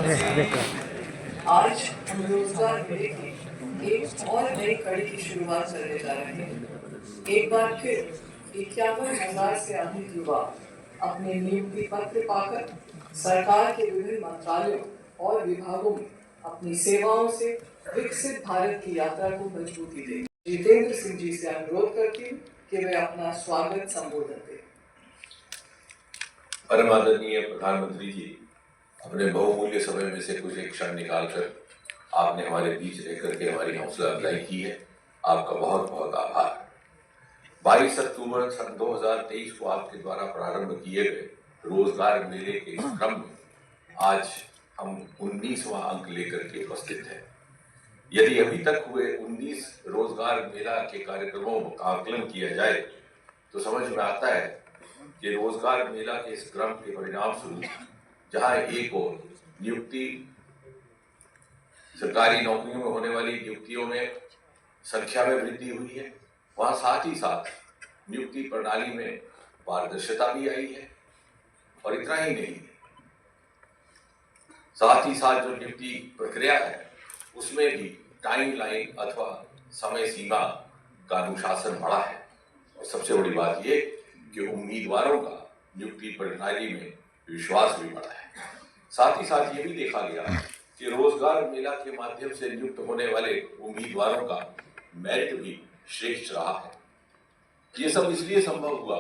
आज हम रोजगार मेले की एक और नई कड़ी की शुरुआत करने जा रहे हैं। एक बार फिर 51,000 से अधिक युवा अपने नियुक्ति पत्र पाकर सरकार के विभिन्न मंत्रालयों और विभागों में अपनी सेवाओं से विकसित भारत की यात्रा को मजबूती देंगे। जितेंद्र सिंह जी से अनुरोध करती हूँ कि वे अपना स्वागत संबोधन दें। परम आदरणीय प्रधानमंत्री जी, अपने बहुमूल्य समय में से कुछ एक क्षण निकालकर आपने हमारे बीच रह करके हमारी हौसला अफजाई की है। आपका बहुत बहुत आभार। 22 अक्टूबर सन 2023 को आपके द्वारा प्रारंभ किए गए रोजगार मेले के इस क्रम में आज हम 19वां अंक लेकर के उपस्थित हैं। यदि अभी तक हुए 19 रोजगार मेला के कार्यक्रमों का आकलन किया जाए तो समझ में आता है कि रोजगार मेला के इस क्रम के परिणाम स्वरूप जहां एक और नियुक्ति सरकारी नौकरियों में होने वाली नियुक्तियों में संख्या में वृद्धि हुई है, वहां साथ ही साथ नियुक्ति प्रणाली में पारदर्शिता भी आई है। और इतना ही नहीं, साथ ही साथ जो नियुक्ति प्रक्रिया है उसमें भी टाइम लाइन अथवा समय सीमा का अनुशासन बढ़ा है। और सबसे बड़ी बात ये कि उम्मीदवारों का नियुक्ति प्रणाली में विश्वास भी बढ़ा है। साथ ही साथ ये भी देखा गया कि रोजगार मेला के माध्यम से नियुक्त होने वाले उम्मीदवारों का मेरिट भी श्रेष्ठ रहा है। ये सब इसलिए संभव हुआ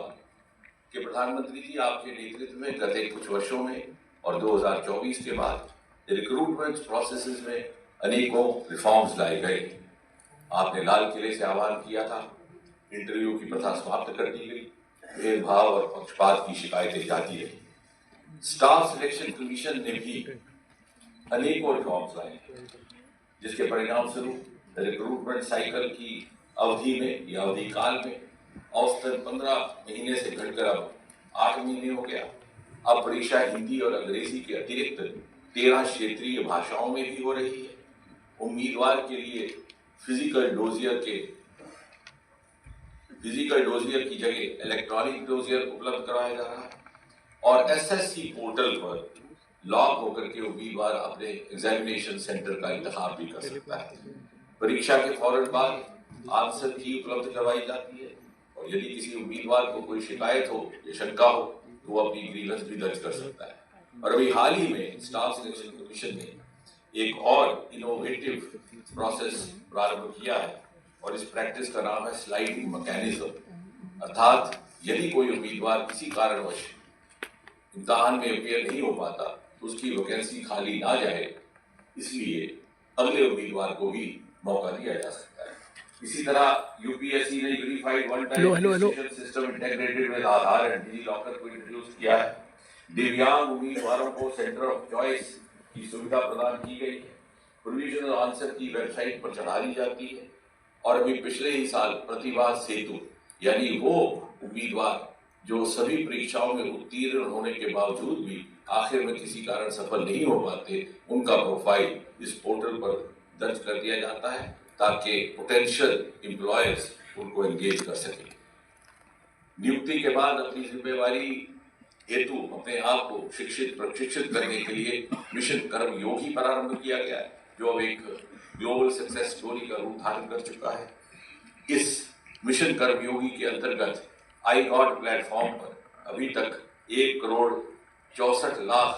कि प्रधानमंत्री जी आपके नेतृत्व में गत कुछ वर्षों में और 2024 के बाद रिक्रूटमेंट प्रोसेसेस में अनेकों रिफॉर्म्स लाए गए। आपने लाल किले से आह्वान किया था, इंटरव्यू की प्रथा समाप्त कर दी गई, भेदभाव और पक्षपात की शिकायतें जाती रही। स्टाफ सिलेक्शन कमीशन ने भी अनेकों रिफॉर्म्स लाए जिसके परिणाम स्वरूप रिक्रूटमेंट साइकिल की अवधि में या अवधि काल में औसतन 15 महीने से घटकर अब 8 महीने हो गया। अब परीक्षा हिंदी और अंग्रेजी के अतिरिक्त 13 क्षेत्रीय भाषाओं में भी हो रही है। उम्मीदवार के लिए फिजिकल डोजियर की जगह इलेक्ट्रॉनिक डोजियर उपलब्ध कराया जा रहा है और एसएससी पोर्टल पर लॉग होकर के उम्मीदवार अपने एग्जामिनेशन सेंटर का इंतखाब भी कर सकता है। परीक्षा के फौरन बाद आंसर की उपलब्ध करवाई जाती है और यदि किसी उम्मीदवार को कोई शिकायत हो या शंका हो तो वो अपनी ग्रीवेंस भी दर्ज कर सकता है। और अभी हाल ही में स्टाफ सिलेक्शन कमीशन ने एक और इनोवेटिव प्रोसेस प्रारंभ किया है और इस प्रैक्टिस का नाम है स्लाइडिंग मैकेनिज्म। अर्थात यदि कोई उम्मीदवार किसी कारणवश इम्तिहान में अपियर नहीं हो पाता तो उसकी वैकेंसी खाली ना जाए, इसलिए अगले उम्मीदवार को भी मौका दिया जा सकता है। इसी तरह यूपीएससी ने unified one time registration system integrated with Aadhaar and DigiLocker को इंट्रोड्यूस किया है। दिव्यांग उम्मीदवारों को सेंटर ऑफ चॉइस की सुविधा प्रदान की गई है। प्रोविजनल आंसर की वेबसाइट पर चढ़ा दी जाती है और अभी पिछले ही साल प्रतिभा सेतु यानी वो उम्मीदवार जो सभी परीक्षाओं में उत्तीर्ण होने के बावजूद भी आखिर में किसी कारण सफल नहीं हो पाते, उनका प्रोफाइल इस पोर्टल पर दर्ज कर दिया जाता है ताकि पोटेंशियल एम्प्लॉयर्स उनको एंगेज कर सके। नियुक्ति के बाद अपनी जिम्मेवारी हेतु अपने आप को शिक्षित प्रशिक्षित करने के लिए मिशन कर्मयोगी प्रारंभ किया गया है, जो अब एक ग्लोबल सक्सेस स्टोरी का रूप धारण कर चुका है। इस मिशन कर्मयोगी के अंतर्गत आई गॉट प्लेटफॉर्म पर अभी तक 1,64,00,000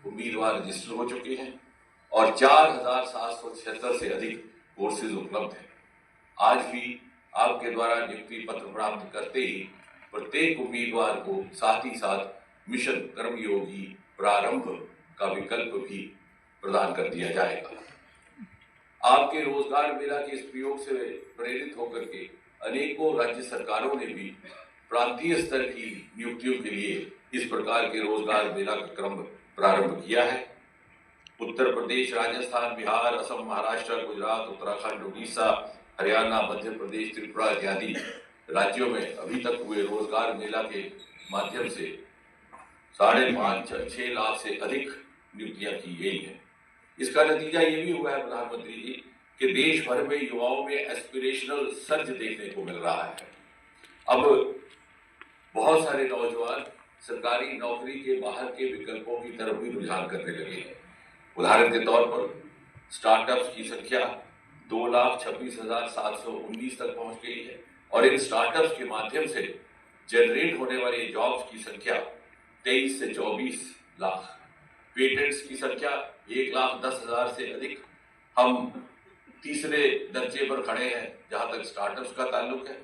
उम्मीदवार रजिस्टर हो चुके हैं और 4,776 से अधिक कोर्सेज उपलब्ध हैं। आज भी आपके द्वारा नियुक्ति पत्र प्राप्त करते ही प्रत्येक उम्मीदवार को साथ ही साथ मिशन कर्मयोगी प्रारंभ का विकल्प भी प्रदान कर दिया जाएगा। आपके रोजगार मेला के इस प्रयोग से प्रेरित होकर के अनेकों राज्य सरकारों ने भी प्रांतीय स्तर की नियुक्तियों के लिए इस प्रकार के रोजगार मेला का क्रम प्रारंभ किया है। उत्तर प्रदेश, राजस्थान, बिहार, असम, महाराष्ट्र, गुजरात, उत्तराखंड, उड़ीसा, हरियाणा, मध्य प्रदेश, त्रिपुरा इत्यादि राज्यों में अभी तक हुए रोजगार मेला के माध्यम से 5.5-6 लाख से अधिक नियुक्तियां की गई हैं। इसका नतीजा ये भी हुआ है प्रधानमंत्री जी कि देश भर में युवाओं में एस्पिरेशनल सर्ज देखने को मिल रहा है। अब बहुत सारे नौजवान सरकारी नौकरी के बाहर के विकल्पों की तरफ भी रुझान करने लगे हैं। उदाहरण के तौर पर स्टार्टअप्स की संख्या 2,26,719 तक पहुंच गई है और इन स्टार्टअप्स के माध्यम से जनरेट होने वाली जॉब्स की संख्या 23 से 24 लाख, पेटेंट्स की संख्या 1,10,000 से अधिक। हम तीसरे दर्जे पर खड़े हैं जहां तक स्टार्टअप्स का ताल्लुक है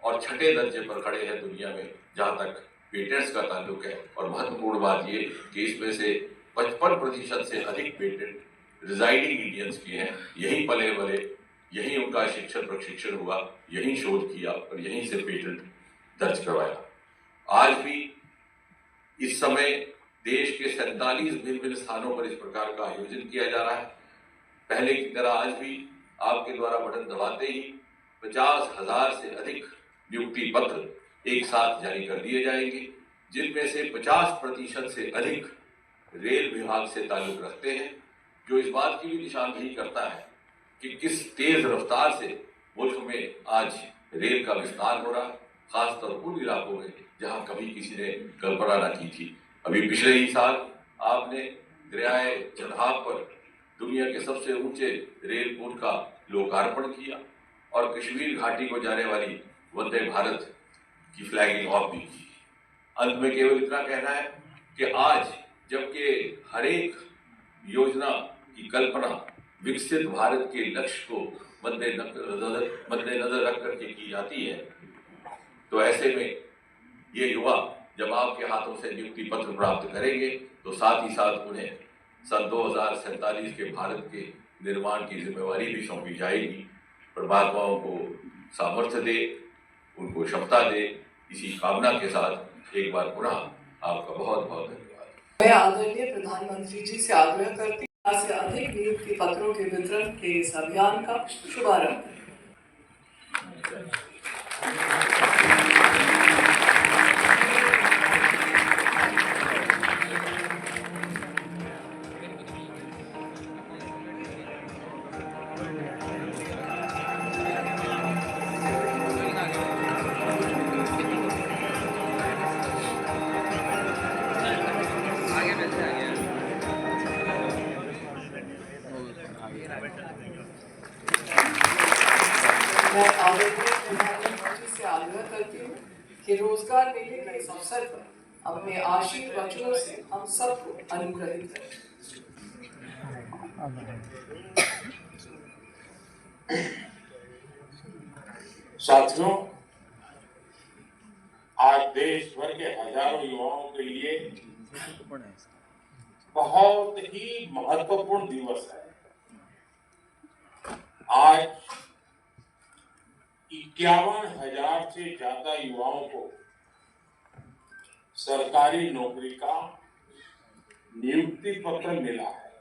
और छठे दर्जे पर खड़े हैं दुनिया में जहां तक पेटेंट्स का ताल्लुक है। और महत्वपूर्ण बात ये कि इसमें से 55% से अधिक पेटेंट रिजाइडिंग इंडियंस के हैं, यही पले बले, यही उनका शिक्षण प्रशिक्षण हुआ, यही शोध किया और यहीं से पेटेंट दर्ज करवाया। आज भी इस समय देश के 47 भिन्न स्थानों पर इस प्रकार का आयोजन किया जा रहा है। पहले की तरह आज भी आपके द्वारा बटन दबाते ही 50,000 से अधिक नियुक्ति पत्र एक साथ जारी कर दिए जाएंगे, जिनमें से 50% से अधिक रेल विभाग से ताल्लुक रखते हैं, जो इस बात की भी निशानदेही करता है कि किस तेज रफ्तार से मुल्क में आज रेल का विस्तार हो रहा है, खासतौर उन इलाकों में जहां कभी किसी ने कल्पना न की थी। अभी पिछले ही साल आपने दरियाए चढ़ाव पर दुनिया के सबसे ऊंचे रेल पुल का लोकार्पण किया और कश्मीर घाटी को जाने वाली वंदे भारत की फ्लैगिंग ऑफ भी की। अंत में केवल इतना कहना है कि आज जबकि हर एक योजना की कल्पना विकसित भारत के लक्ष्य को मद्देनजर रख करके की जाती है, तो ऐसे में ये युवा जब आपके हाथों से नियुक्ति पत्र प्राप्त करेंगे तो साथ ही साथ उन्हें सन 2047 के भारत के निर्माण की जिम्मेवारी भी सौंपी जाएगी। परमात्माओं को सामर्थ्य दे, उनको क्षमता दे, इसी कामना के साथ एक बार पुनः आपका बहुत बहुत धन्यवाद। मैं आदरणीय प्रधानमंत्री जी से आग्रह करती हूँ से अधिक नियुक्ति पत्रों के वितरण के इस अभियान का शुभारंभ करें। मैं आदरणीय प्रधानमंत्री से आग्रह करती हूँ कि रोजगार मेले के इस अवसर पर अपने आशीर्वाद वचनों से हम सबको अनुग्रहित करें। साथियों, आज देश भर के हजारों युवाओं के लिए बहुत ही महत्वपूर्ण दिवस है। आज 51,000 से ज्यादा युवाओं को सरकारी नौकरी का नियुक्ति पत्र मिला है।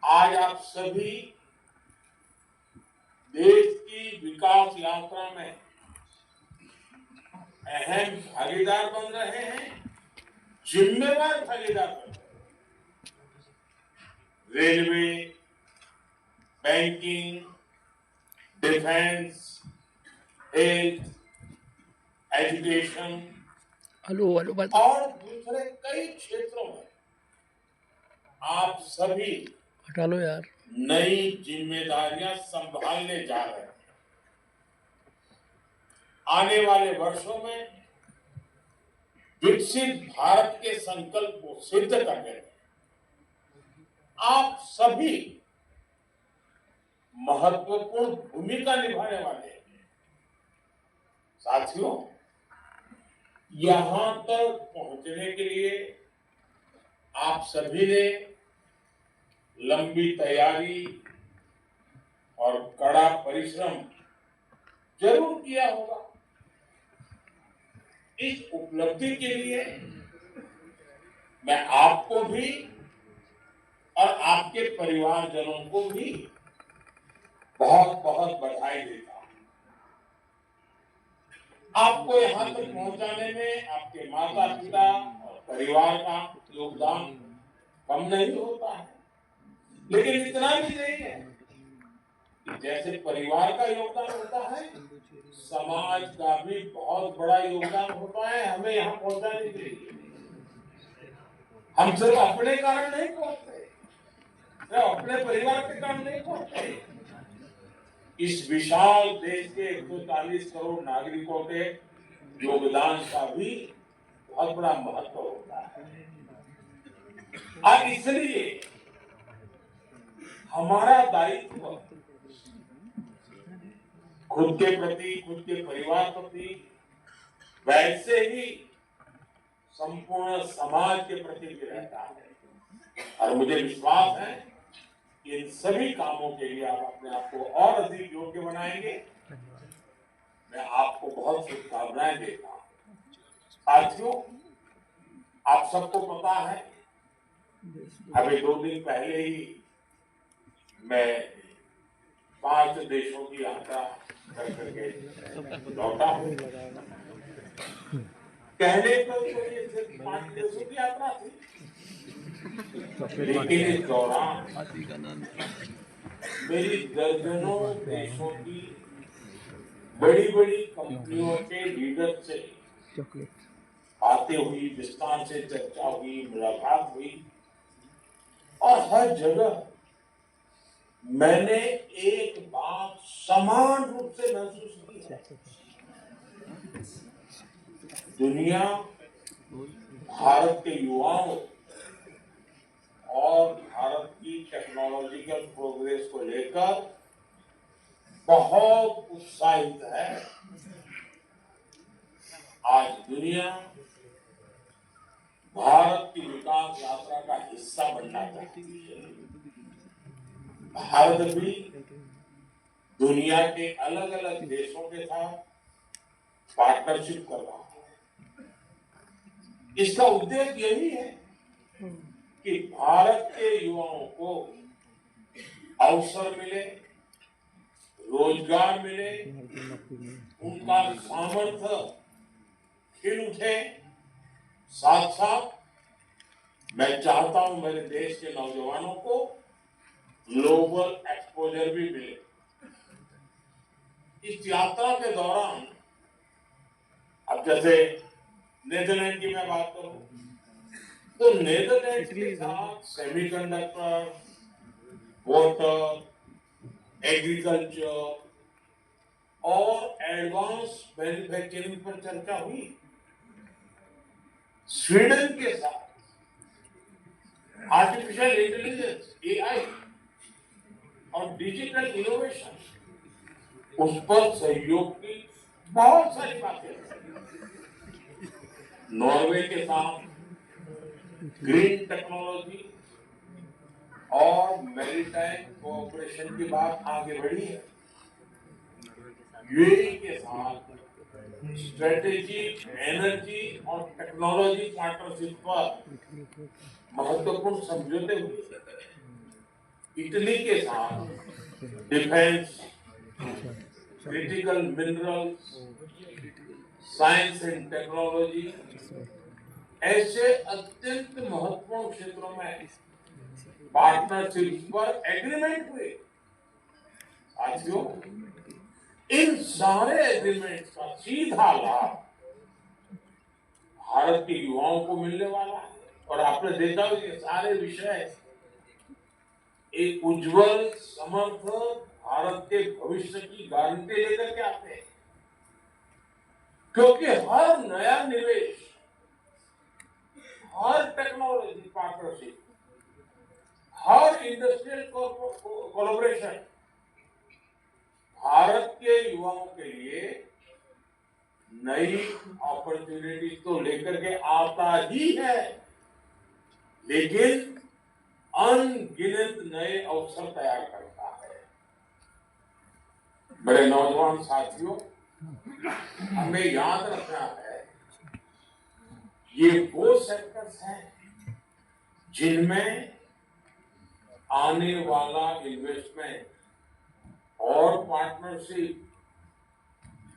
आज आप सभी देश की विकास यात्रा में अहम भागीदार बन रहे हैं, जिम्मेवार भागीदार बन रहे हैं। Railway, banking, defence, health, education और दूसरे कई क्षेत्रों में आप सभी हटा लो यार नई जिम्मेदारियां संभालने जा रहे हैं। आने वाले वर्षों में विकसित भारत के संकल्प को सिद्ध करने में आप सभी महत्वपूर्ण भूमिका निभाने वाले हैं। साथियों, यहां तक पहुंचने के लिए आप सभी ने लंबी तैयारी और कड़ा परिश्रम जरूर किया होगा। इस उपलब्धि के लिए मैं आपको भी और आपके परिवारजनों को भी बहुत बहुत बधाई देता हूं। आपको यहाँ तक पहुंचाने में आपके माता पिता और परिवार का योगदान कम नहीं होता है, लेकिन इतना भी नहीं है कि जैसे परिवार का योगदान होता है, समाज का भी बहुत बड़ा योगदान होता है हमें यहाँ पहुंचाने के लिए। हम सिर्फ अपने कारण नहीं पहुंचते, सिर्फ अपने परिवार के कारण नहीं पहुंचते, इस विशाल देश के 140 करोड़ नागरिकों के योगदान का भी बहुत बड़ा महत्व होता है। और इसलिए हमारा दायित्व खुद के प्रति, खुद के परिवार प्रति, वैसे ही संपूर्ण समाज के प्रति भी रहता है। और मुझे विश्वास है कि इन सभी कामों के लिए आप अपने आप को और अधिक योग्य बनाएंगे। मैं आपको बहुत शुभकामनाएं देता हूं। साथियों, आप सबको पता है, अभी 2 दिन पहले ही मैं 5 देशों की यात्रा कर करके लौटा हूं। कहने पर तो ये सिर्फ 5 देशों की यात्रा थी, लेकिन इस दौरान मेरी दर्जनों देशों की बड़ी बड़ी कंपनियों के लीडर से बातें हुई, विस्तार से चर्चा हुई, मुलाकात हुई, और हर जगह मैंने एक बात समान रूप से महसूस की है। दुनिया भारत के युवाओं और भारत की टेक्नोलॉजिकल प्रोग्रेस को लेकर बहुत उत्साहित है। आज दुनिया भारत की विकास यात्रा का हिस्सा बनना चाहती है। भारत भी दुनिया के अलग अलग देशों के साथ पार्टनरशिप कर रहा है। इसका उद्देश्य यही है कि भारत के युवाओं को अवसर मिले, रोजगार मिले, उनका सामर्थ्य खिल उठे। साथ साथ मैं चाहता हूं मेरे देश के नौजवानों को ग्लोबल एक्सपोजर भी मिले। इस यात्रा के दौरान, अब जैसे नेदरलैंड की मैं बात करूं, तो नेदरलैंड के साथ सेमीकंडक्टर, वाटर, एग्रीकल्चर और एडवांस मैन्युफैक्चरिंग पर चर्चा हुई। स्वीडन के साथ आर्टिफिशियल इंटेलिजेंस, एआई और डिजिटल इनोवेशन, उस पर सहयोग की बहुत सारी बातें हैं। नॉर्वे के साथ ग्रीन टेक्नोलॉजी और मैरीटाइम कोऑपरेशन की बात आगे बढ़ी है। यूएई के साथ स्ट्रेटेजिक एनर्जी और टेक्नोलॉजी पार्टनरशिप पर महत्वपूर्ण समझौते हुए। इटली के साथ defence, critical minerals, science and technology ऐसे अत्यंत महत्वपूर्ण क्षेत्रों में पार्टनरशिप पर एग्रीमेंट हुए। साथियों, इन सारे एग्रीमेंट का सीधा लाभ भारत के युवाओं को मिलने वाला है। और आपने देखा ये सारे विषय एक उज्जवल, समर्थ भारत के भविष्य की गारंटी लेकर के आते हैं। क्योंकि हर नया निवेश, हर टेक्नोलॉजी पार्टनरशिप, हर इंडस्ट्रियल कोलैबोरेशन भारत के युवाओं के लिए नई अपॉर्चुनिटी तो लेकर के आता ही है, लेकिन अनगिनत नए अवसर तैयार करता है। मेरे नौजवान साथियों, हमें याद रखना है, ये वो सेक्टर्स हैं जिनमें आने वाला इन्वेस्टमेंट और पार्टनरशिप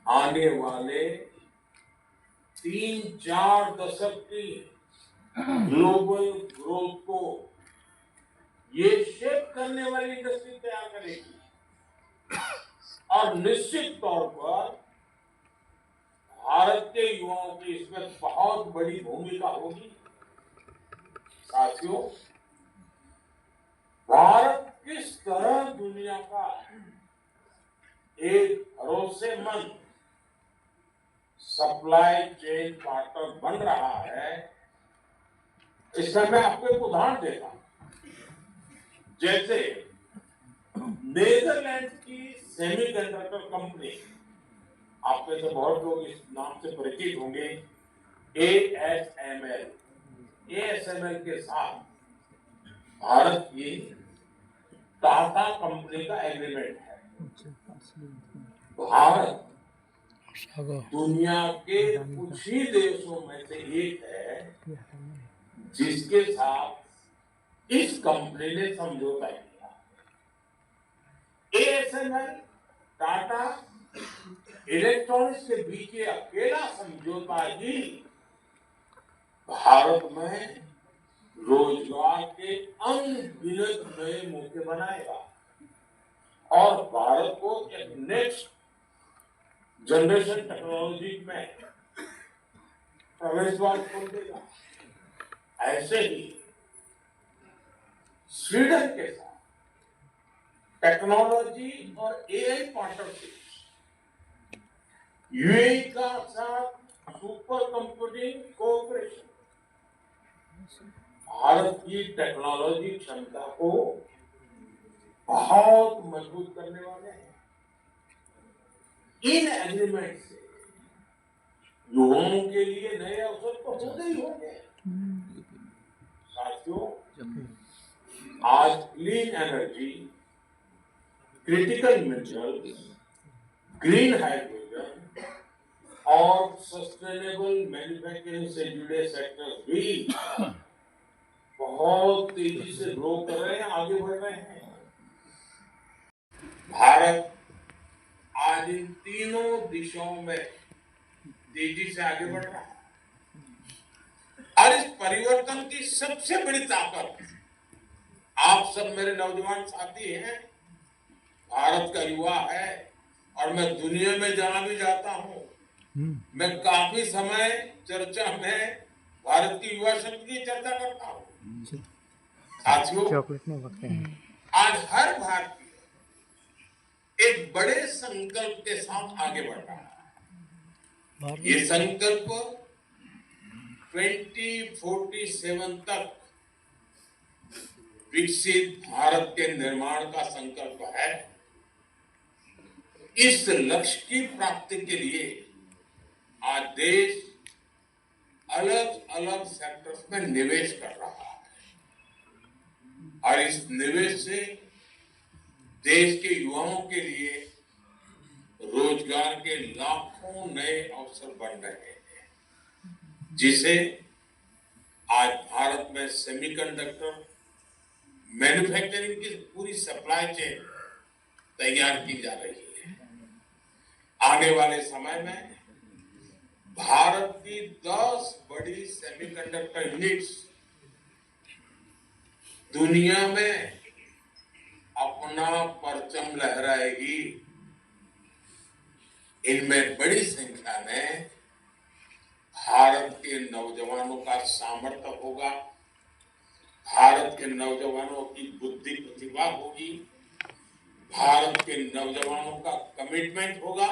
आने वाले 3-4 दशक की ग्लोबल ग्रोथ को ये शेप करने वाली इंडस्ट्री तैयार करेगी। और निश्चित तौर पर भारत के युवाओं की इसमें बहुत बड़ी भूमिका होगी। साथियों, भारत किस तरह दुनिया का एक भरोसेमंद सप्लाई चेन पार्टनर बन रहा है, इसका मैं आपको एक उदाहरण देता हूं। जैसे नेदरलैंड की सेमीकंडक्टर कंपनी, आप में से बहुत लोग इस नाम से परिचित होंगे, ASML। ASML के साथ भारत की टाटा कंपनी का एग्रीमेंट है। भारत दुनिया के कुछ ही देशों में से एक है जिसके साथ इस कंपनी ने समझौता किया। ASML टाटा इलेक्ट्रॉनिक्स के बीच के अकेला समझौता ही भारत में रोजगार के अनगिनत नए मौके बनाएगा और भारत को एक नेक्स्ट जनरेशन टेक्नोलॉजी में प्रवेश द्वार खोल देगा। ऐसे ही स्वीडन के साथ टेक्नोलॉजी और AI पार्टनरशिप, यूएई का साथ सुपर कंप्यूटिंग कोऑपरेशन भारत की टेक्नोलॉजी क्षमता को बहुत मजबूत करने वाले हैं। इन एग्रीमेंट से युवाओं के लिए नए अवसर तो होते ही होंगे। साथियों, आज clean energy, critical minerals, green hydrogen और सस्टेनेबल मैन्युफैक्चरिंग से जुड़े सेक्टर्स भी बहुत तेजी से ग्रो कर रहे हैं, आगे बढ़ रहे हैं। भारत आज इन तीनों दिशाओं में तेजी से आगे बढ़ रहा है और इस परिवर्तन की सबसे बड़ी ताकत आप सब मेरे नौजवान साथी हैं, भारत का युवा है। और मैं दुनिया में जहां भी जाता हूं, मैं काफी समय चर्चा में भारत की युवा शक्ति की चर्चा करता हूं। साथियों, आज हर भारतीय एक बड़े संकल्प के साथ आगे बढ़ रहा है। ये संकल्प 2047 तक विकसित भारत के निर्माण का संकल्प है। इस लक्ष्य की प्राप्ति के लिए आज देश अलग अलग सेक्टर्स में निवेश कर रहा है और इस निवेश से देश के युवाओं के लिए रोजगार के लाखों नए अवसर बन रहे हैं, जिसे आज भारत में सेमीकंडक्टर मैन्युफैक्चरिंग की पूरी सप्लाई चेन तैयार की जा रही है। आने वाले समय में भारत की 10 बड़ी सेमीकंडक्टर यूनिट्स दुनिया में अपना परचम लहराएगी। इनमें बड़ी संख्या में भारत के नौजवानों का सामर्थ्य होगा, भारत के नौजवानों की बुद्धि प्रतिभा होगी, भारत के नौजवानों का कमिटमेंट होगा।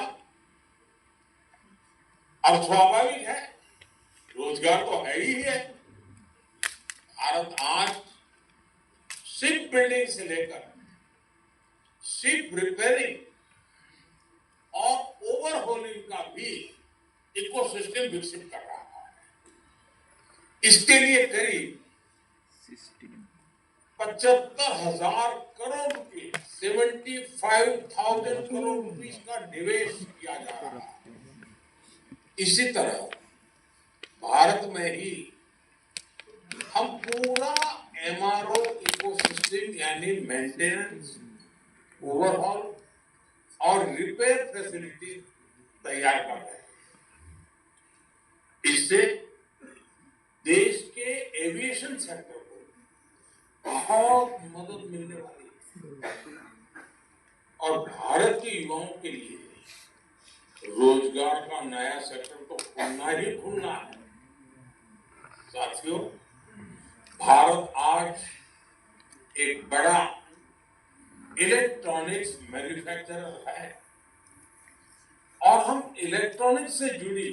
अब स्वाभाविक है, रोजगार तो है ही है। भारत आज शिप बिल्डिंग से लेकर शिप रिपेयरिंग और ओवरहोलिंग का भी इकोसिस्टम विकसित कर रहा है। इसके लिए करीब 75,000 करोड़ रुपए, 75,000 करोड़ रुपए का निवेश किया जा रहा है। इसी तरह भारत में ही हम पूरा MRO इकोसिस्टम यानी मेंटेनेंस, ओवरहॉल और रिपेयर फैसिलिटी तैयार कर रहे हैं। इससे देश के एविएशन सेक्टर को बहुत मदद मिलने वाली है और भारत के युवाओं के लिए रोजगार का नया सेक्टर तो खुलना ही खुलना है। साथियों, भारत आज एक बड़ा इलेक्ट्रॉनिक्स मैन्युफैक्चरर है और हम इलेक्ट्रॉनिक्स से जुड़ी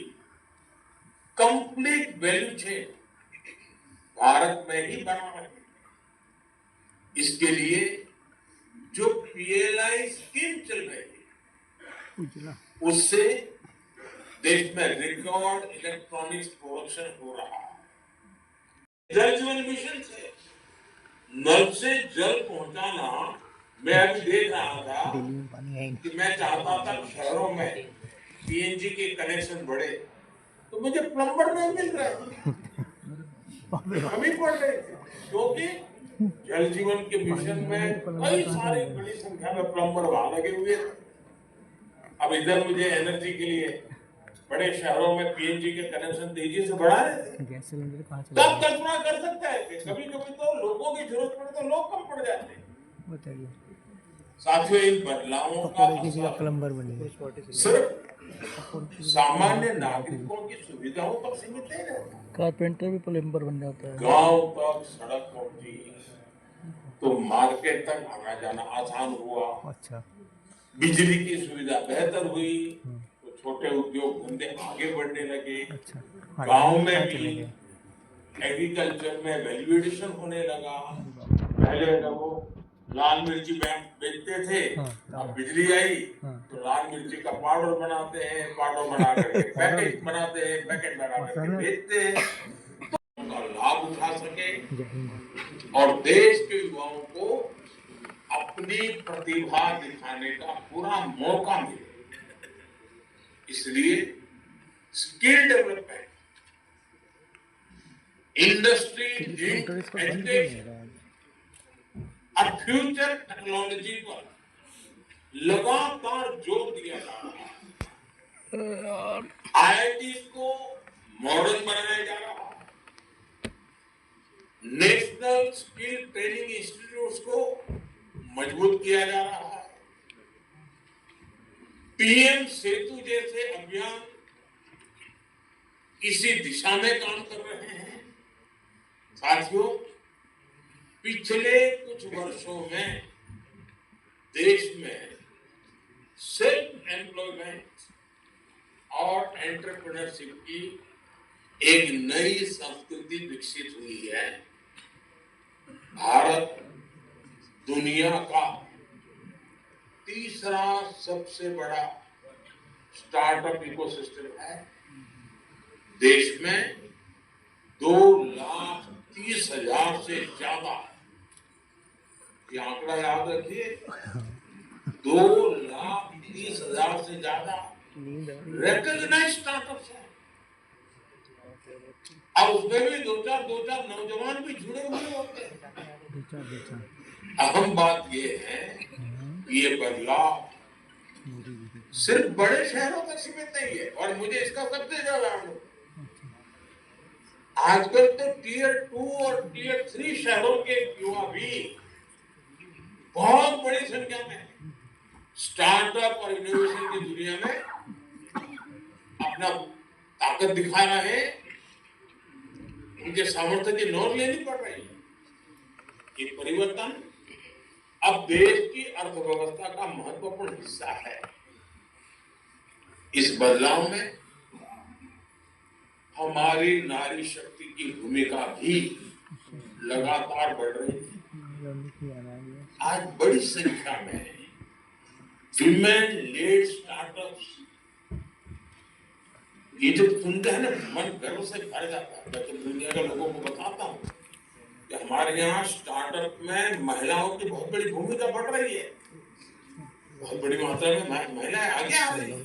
कंप्लीट वैल्यू चेन भारत में ही बना रहे हैं। इसके लिए जो पीएलआई स्कीम चल रही है उससे देश में रिकॉर्ड इलेक्ट्रॉनिक्स प्रोडक्शन हो रहा है। जल जीवन मिशन से नल से जल पहुंचाना, मैं अभी देख रहा था कि मैं चाहता था शहरों में पीएनजी के कनेक्शन बढ़े, तो मुझे प्लम्बर नहीं मिल रहे, कमी पड़ रही थी, क्योंकि जल जीवन के मिशन में कई सारी बड़ी संख्या में प्लम्बर वहां लगे हुए थे। अब इधर मुझे एनर्जी के लिए बड़े शहरों में पीएनजी के कनेक्शन तेजी से बढ़ा रहे थे। तब कल्पना कर सकते हैं कि कभी कभी तो लोगों की जरूरत पड़े तो लोग कम पड़ जाते हैं। साथियों, इन बदलावों का असर सिर्फ सामान्य नागरिकों की सुविधाओं तक सीमित नहीं रहता। कारपेंटर भी प्लम्बर बन जाता है। गांव तक सड़क पहुंची तो मार्केट तक आना जाना आसान हुआ। अच्छा। बिजली की सुविधा बेहतर हुई तो छोटे उद्योग धंधे आगे बढ़ने लगे। अच्छा। गांव में भी एग्रीकल्चर में वैल्यू एडिशन होने लगा। पहले तो वो लाल मिर्ची बेचते थे, अब बिजली आई तो लाल मिर्ची का पाउडर बनाते हैं, पाउडर बना करके पैकेट बनाते हैं, पैकेट बना करके बेचते हैं, तो उनका लाभ उठा सके और देश के युवाओं को अपनी प्रतिभा दिखाने का पूरा मौका मिले। इसलिए स्किल डेवलपमेंट, इंडस्ट्री एजुकेशन और फ्यूचर टेक्नोलॉजी पर लगातार जोर दिया जा रहा है। आईआईटी को मॉडर्न बनाया जा रहा है। नेशनल स्किल ट्रेनिंग इंस्टीट्यूट्स को मजबूत किया जा रहा है। पीएम सेतु जैसे अभियान इसी दिशा में काम कर रहे हैं। साथियों, पिछले कुछ वर्षों में देश में सेल्फ एम्प्लॉयमेंट और एंटरप्रेन्योरशिप की एक नई संस्कृति विकसित हुई है। भारत दुनिया का तीसरा सबसे बड़ा स्टार्टअप इकोसिस्टम है। देश में 2,30,000 से ज्यादा, ये आंकड़ा याद रखिए, 2,30,000 से ज्यादा रिकॉग्नाइज्ड स्टार्टअप्स हैं। अब उसमें भी दो चार नौजवान भी जुड़े हुए होते हैं। अहम बात ये है कि ये बदलाव सिर्फ बड़े शहरों तक सीमित नहीं है और मुझे इसका सबसे ज्यादा आनंद, आजकल तो टीयर 2 और टीयर 3 शहरों के युवा भी बहुत बड़ी संख्या में स्टार्टअप और इनोवेशन की दुनिया में अपना ताकत दिखा रहे हैं। उनके सामर्थ्य की नोट लेनी पड़ रही है। ये परिवर्तन अब देश की अर्थव्यवस्था का महत्वपूर्ण हिस्सा है। इस बदलाव में हमारी नारी शक्ति की भूमिका भी लगातार बढ़ रही है। आज बड़ी संख्या में विमेन लेड स्टार्टअप्स, ये जो सुनते हैं ना, मन गर्व से भर जाता है। मैं तो दुनिया के लोगों को बताता हूँ कि हमारे यहाँ स्टार्टअप में महिलाओं की बहुत बड़ी भूमिका बढ़ रही है। बहुत बड़ी मात्रा में महिलाएं आगे आ रही है।